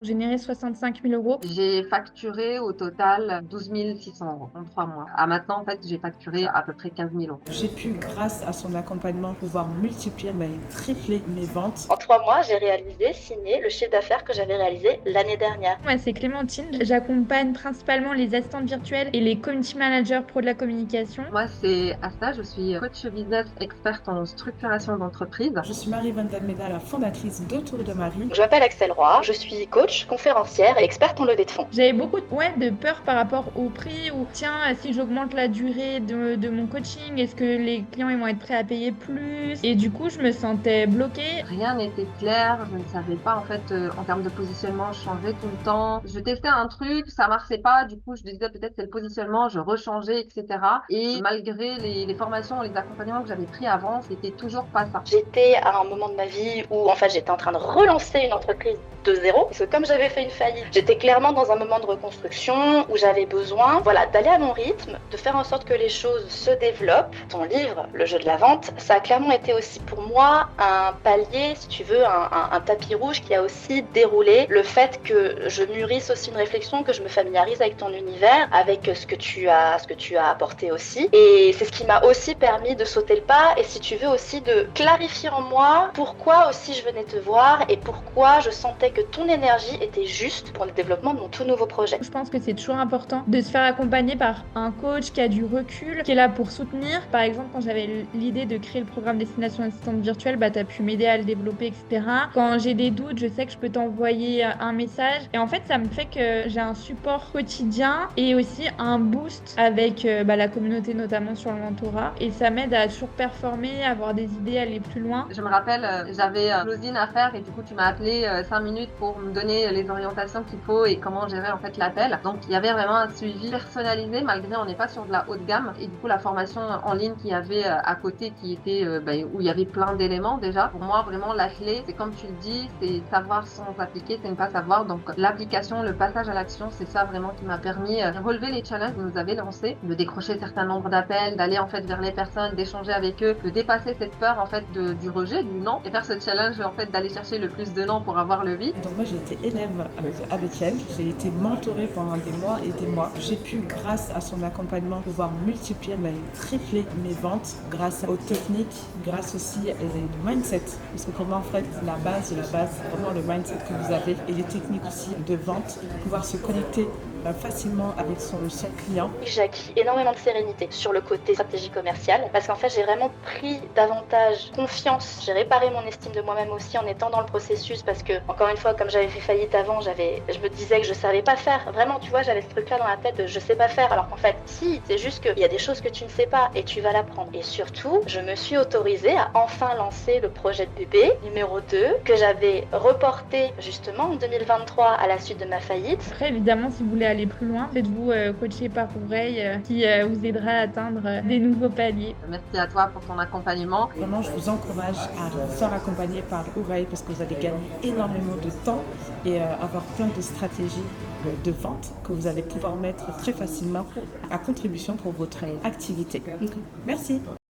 Générer 65 000 euros. J'ai facturé au total 12 600 euros en 3 mois. À maintenant, en fait, j'ai facturé à peu près 15 000 euros. J'ai pu, grâce à son accompagnement, pouvoir multiplier, tripler mes ventes. En 3 mois, j'ai réalisé, signé le chiffre d'affaires que j'avais réalisé l'année dernière. Moi, c'est Clémentine. J'accompagne principalement les assistantes virtuelles et les community managers pro de la communication. Moi, c'est Asta, je suis coach business experte en structuration d'entreprise. Je suis Marie Van Dalmeda, la fondatrice d'Autour de Marie. Je m'appelle Axel Roy, je suis coach, conférencière et experte en levée de fonds. J'avais beaucoup de peur par rapport au prix ou tiens, si j'augmente la durée de mon coaching, est-ce que les clients ils vont être prêts à payer plus? Et du coup, je me sentais bloquée. Rien n'était clair, je ne savais pas en fait en termes de positionnement, je changeais tout le temps. Je testais un truc, ça marchait pas, du coup je disais peut-être c'est le positionnement, je rechangeais, etc. Et malgré les formations, les accompagnements que j'avais pris avant, c'était toujours pas ça. J'étais à un moment de ma vie où en fait j'étais en train de relancer une entreprise de zéro, parce que comme j'avais fait une faillite, j'étais clairement dans un moment de reconstruction où j'avais besoin, d'aller à mon rythme, de faire en sorte que les choses se développent. Ton livre, Le jeu de la vente, ça a clairement été aussi pour moi un palier, si tu veux, un tapis rouge qui a aussi déroulé le fait que je mûrisse aussi une réflexion, que je me familiarise avec ton univers, avec ce que tu as apporté aussi. Et c'est ce qui m'a aussi permis de sauter le pas et si tu veux aussi de clarifier en moi pourquoi aussi je venais te voir et pourquoi je sentais que ton énergie était juste pour le développement de mon tout nouveau projet. Je pense que c'est toujours important de se faire accompagner par un coach qui a du recul, qui est là pour soutenir. Par exemple, quand j'avais l'idée de créer le programme Destination Assistante Virtuelle, tu as pu m'aider à le développer, etc. Quand j'ai des doutes, je sais que je peux t'envoyer un message. Et en fait, ça me fait que j'ai un support quotidien et aussi un boost avec la communauté, notamment sur le mentorat. Et ça m'aide à surperformer, à avoir des idées, à aller plus loin. Je me rappelle, j'avais un closing à faire et du coup tu m'as appelé 5 minutes pour me donner les orientations qu'il faut et comment gérer en fait l'appel. Donc il y avait vraiment un suivi personnalisé malgré on n'est pas sur de la haute gamme et du coup la formation en ligne qu'il y avait à côté qui était où il y avait plein d'éléments déjà. Pour moi vraiment la clé c'est comme tu le dis, c'est savoir sans appliquer, c'est ne pas savoir. Donc l'application, le passage à l'action, c'est ça vraiment qui m'a permis de relever les challenges que nous avez lancés, de décrocher certains nombres d'appels, d'aller en fait vers les personnes, d'échanger avec eux, de dépasser cette peur en fait du rejet, du non et faire ce challenge en fait d'aller chercher le plus de non pour avoir le oui. Donc moi j'ai été élève avec elle, j'ai été mentorée pendant des mois et des mois. J'ai pu, grâce à son accompagnement, pouvoir multiplier, tripler mes ventes grâce aux techniques, grâce aussi au mindset. Parce que pour moi en fait la base, vraiment le mindset que vous avez et les techniques aussi de vente, pouvoir se connecter facilement avec son client. J'ai acquis énormément de sérénité sur le côté stratégie commerciale parce qu'en fait j'ai vraiment pris davantage confiance. J'ai réparé mon estime de moi-même aussi en étant dans le processus parce que encore une fois comme j'avais fait faillite avant, je me disais que je savais pas faire. Vraiment tu vois j'avais ce truc là dans la tête de je sais pas faire alors qu'en fait si, c'est juste qu'il y a des choses que tu ne sais pas et tu vas l'apprendre. Et surtout je me suis autorisée à enfin lancer le projet de bébé numéro 2 que j'avais reporté justement en 2023 à la suite de ma faillite. Après évidemment si vous voulez aller plus loin, faites-vous coacher par Oreille qui vous aidera à atteindre des nouveaux paliers. Merci à toi pour ton accompagnement. Vraiment, je vous encourage à vous faire accompagner par Oreille parce que vous allez gagner énormément de temps et avoir plein de stratégies de vente que vous allez pouvoir mettre très facilement à contribution pour votre activité. Merci.